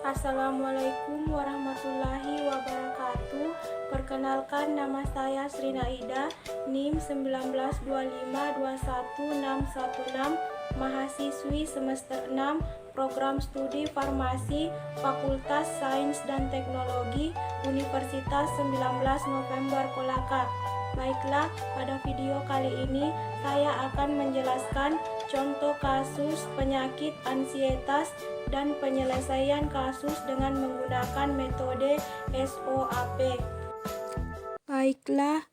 Assalamualaikum warahmatullahi wabarakatuh. Perkenalkan, nama saya Srina Ida, NIM 192521616, mahasiswi semester 6, program studi farmasi, Fakultas Sains dan Teknologi, Universitas 19 November Kolaka. Baiklah, pada video kali ini saya akan menjelaskan contoh kasus penyakit ansietas dan penyelesaian kasus dengan menggunakan metode SOAP. Baiklah,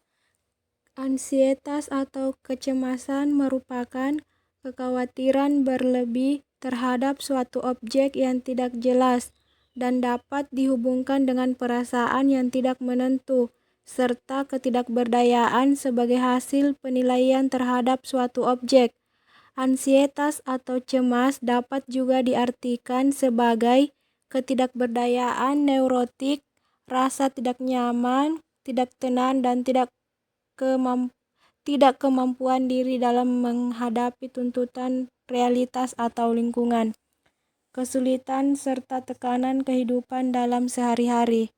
ansietas atau kecemasan merupakan kekhawatiran berlebih terhadap suatu objek yang tidak jelas dan dapat dihubungkan dengan perasaan yang tidak menentu, serta ketidakberdayaan sebagai hasil penilaian terhadap suatu objek. Ansietas atau cemas dapat juga diartikan sebagai ketidakberdayaan neurotik, rasa tidak nyaman, tidak tenang, dan tidak kemampuan diri dalam menghadapi tuntutan realitas atau lingkungan, kesulitan serta tekanan kehidupan dalam sehari-hari.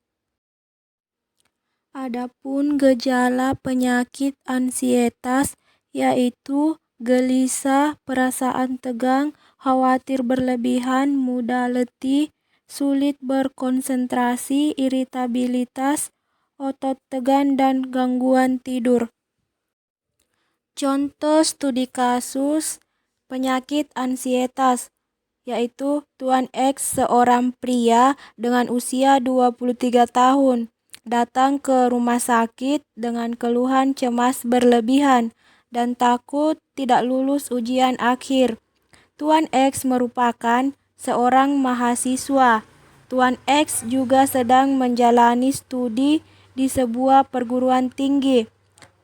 Adapun gejala penyakit ansietas yaitu gelisah, perasaan tegang, khawatir berlebihan, mudah letih, sulit berkonsentrasi, iritabilitas, otot tegan, dan gangguan tidur. Contoh studi kasus penyakit ansietas yaitu Tuan X, seorang pria dengan usia 23 tahun, datang ke rumah sakit dengan keluhan cemas berlebihan dan takut tidak lulus ujian akhir. Tuan X merupakan seorang mahasiswa. Tuan X juga sedang menjalani studi di sebuah perguruan tinggi.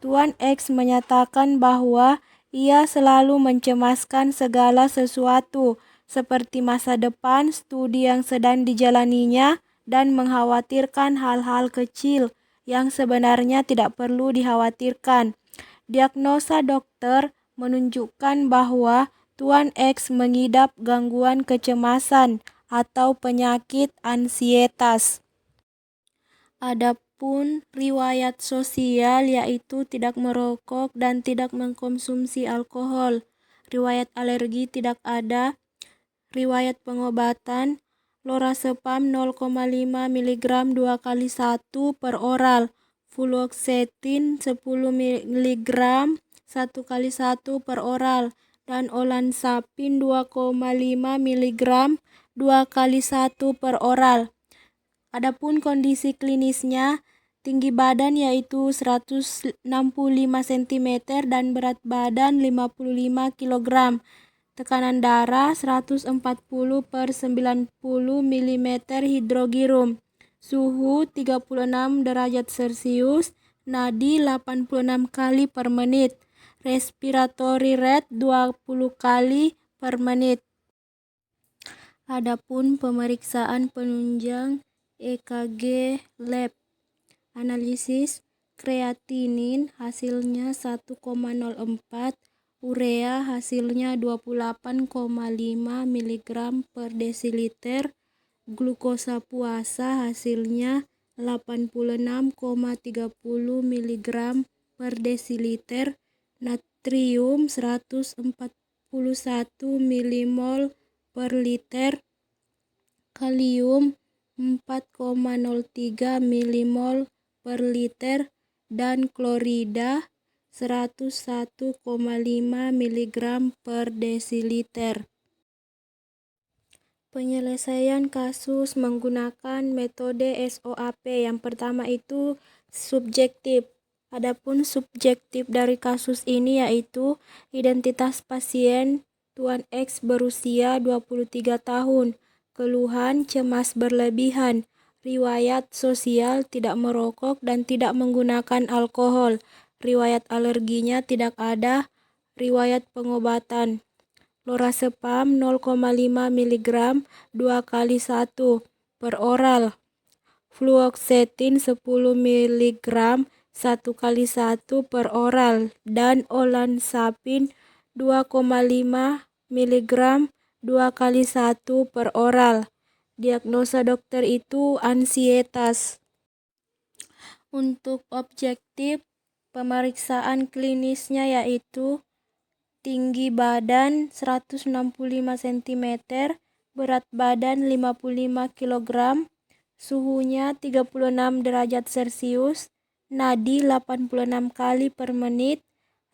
Tuan X menyatakan bahwa ia selalu mencemaskan segala sesuatu, seperti masa depan, studi yang sedang dijalaninya, dan mengkhawatirkan hal-hal kecil yang sebenarnya tidak perlu dikhawatirkan. Diagnosa dokter menunjukkan bahwa Tuan X mengidap gangguan kecemasan atau penyakit ansietas. Adapun riwayat sosial yaitu tidak merokok dan tidak mengkonsumsi alkohol. Riwayat alergi tidak ada. Riwayat pengobatan lorazepam 0,5 mg 2x1 per oral, fluoxetine 10 mg 1x1 per oral, dan olanzapin 2,5 mg 2x1 per oral. Adapun kondisi klinisnya, tinggi badan yaitu 165 cm dan berat badan 55 kg. Tekanan darah 140 per 90 mm hidrogirum. Suhu 36 derajat Celcius, nadi 86 kali per menit. Respiratory rate 20 kali per menit. Adapun pemeriksaan penunjang EKG lab. Analisis kreatinin hasilnya 1,04, urea hasilnya 28,5 mg per desiliter, glukosa puasa hasilnya 86,30 mg per desiliter, natrium 141 milimol per liter, kalium 4,03 milimol per liter, dan klorida 101,5 mg per desiliter. Penyelesaian kasus menggunakan metode SOAP. Yang pertama itu subjektif. Adapun subjektif dari kasus ini yaitu identitas pasien Tuan X berusia 23 tahun, keluhan cemas berlebihan, riwayat sosial tidak merokok dan tidak menggunakan alkohol, riwayat alerginya tidak ada, riwayat pengobatan lorazepam 0,5 mg 2x1 per oral, fluoxetine 10 mg 1x1 per oral, dan olanzapin 2,5 mg 2x1 per oral. Diagnosa dokter itu ansietas. Untuk objektif pemeriksaan klinisnya yaitu tinggi badan 165 cm, berat badan 55 kg, suhunya 36 derajat Celcius, nadi 86 kali per menit,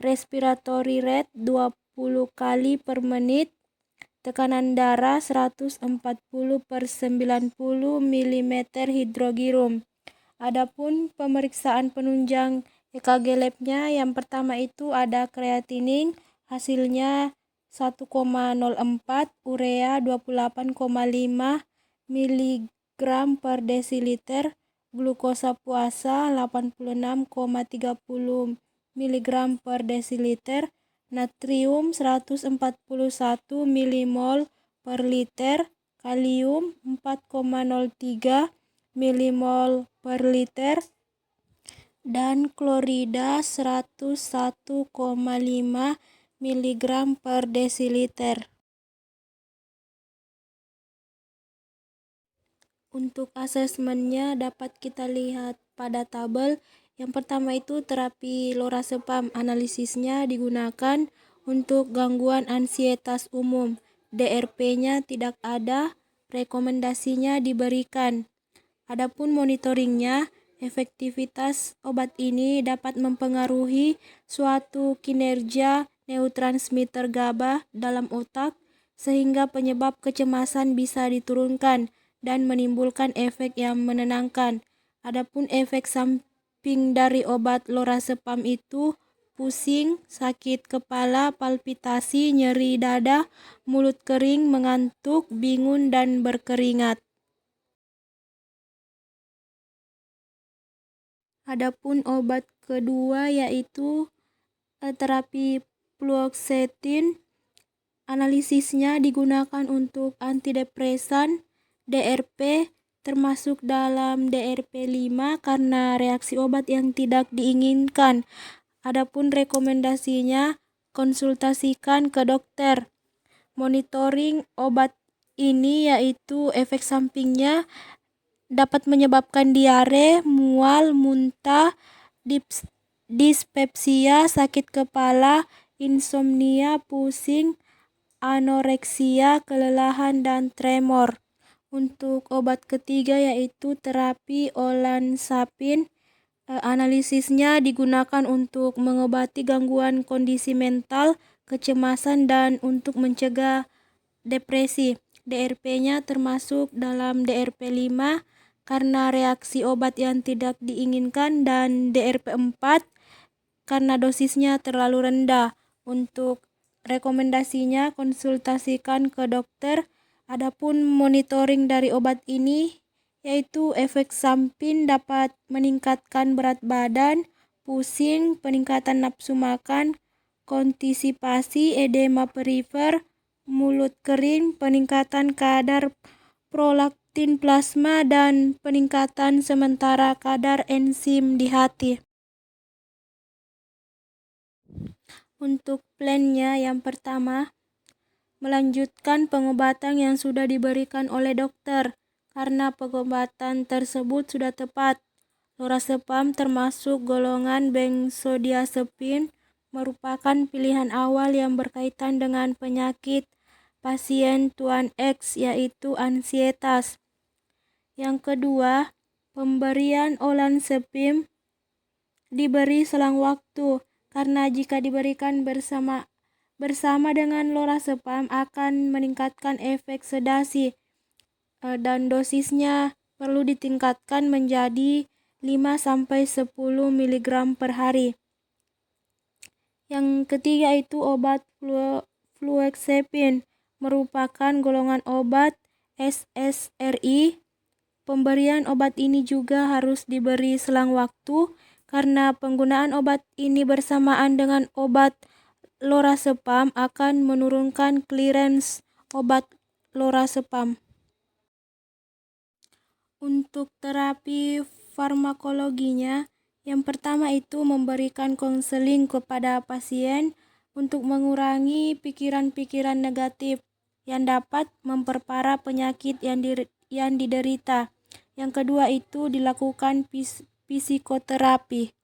respiratory rate 20 kali per menit, tekanan darah 140/90 mm hidrogirum. Adapun pemeriksaan penunjang EKG labnya yang pertama itu ada kreatinin, hasilnya 1,04, urea 28,5 mg per desiliter, glukosa puasa 86,30 mg per desiliter, natrium 141 milimol per liter, kalium 4,03 milimol per liter, dan klorida 101,5 mg per desiliter. Untuk asesmennya dapat kita lihat pada tabel. Yang pertama itu terapi lorazepam, analisisnya digunakan untuk gangguan ansietas umum. DRP-nya tidak ada, rekomendasinya diberikan. Adapun monitoringnya, efektivitas obat ini dapat mempengaruhi suatu kinerja neurotransmitter GABA dalam otak, sehingga penyebab kecemasan bisa diturunkan dan menimbulkan efek yang menenangkan. Adapun efek samping dari obat lorazepam itu pusing, sakit kepala, palpitasi, nyeri dada, mulut kering, mengantuk, bingung, dan berkeringat. Adapun obat kedua yaitu terapi fluoxetine. Analisisnya digunakan untuk antidepresan, DRP, termasuk dalam DRP 5 karena reaksi obat yang tidak diinginkan. Adapun rekomendasinya konsultasikan ke dokter. Monitoring obat ini yaitu efek sampingnya dapat menyebabkan diare, mual, muntah, dispepsia, sakit kepala, insomnia, pusing, anoreksia, kelelahan, dan tremor. Untuk obat ketiga yaitu terapi olanzapine. Analisisnya digunakan untuk mengobati gangguan kondisi mental, kecemasan, dan untuk mencegah depresi. DRP-nya termasuk dalam DRP 5 karena reaksi obat yang tidak diinginkan, dan DRP 4 karena dosisnya terlalu rendah. Untuk rekomendasinya konsultasikan ke dokter. Adapun monitoring dari obat ini yaitu efek samping dapat meningkatkan berat badan, pusing, peningkatan nafsu makan, konstipasi, edema perifer, mulut kering, peningkatan kadar prolaktin plasma, dan peningkatan sementara kadar enzim di hati. Untuk plannya yang pertama, melanjutkan pengobatan yang sudah diberikan oleh dokter karena pengobatan tersebut sudah tepat. Lorazepam termasuk golongan benzodiazepin merupakan pilihan awal yang berkaitan dengan penyakit pasien Tuan X yaitu ansietas. Yang kedua, pemberian olanzapine diberi selang waktu karena jika diberikan bersama dengan lorazepam akan meningkatkan efek sedasi dan dosisnya perlu ditingkatkan menjadi 5-10 mg per hari. Yang ketiga itu obat fluoxetine merupakan golongan obat SSRI. Pemberian obat ini juga harus diberi selang waktu karena penggunaan obat ini bersamaan dengan obat lorazepam akan menurunkan clearance obat lorazepam. Untuk terapi farmakologinya, yang pertama itu memberikan konseling kepada pasien untuk mengurangi pikiran-pikiran negatif yang dapat memperparah penyakit yang yang diderita. Yang kedua itu dilakukan psikoterapi.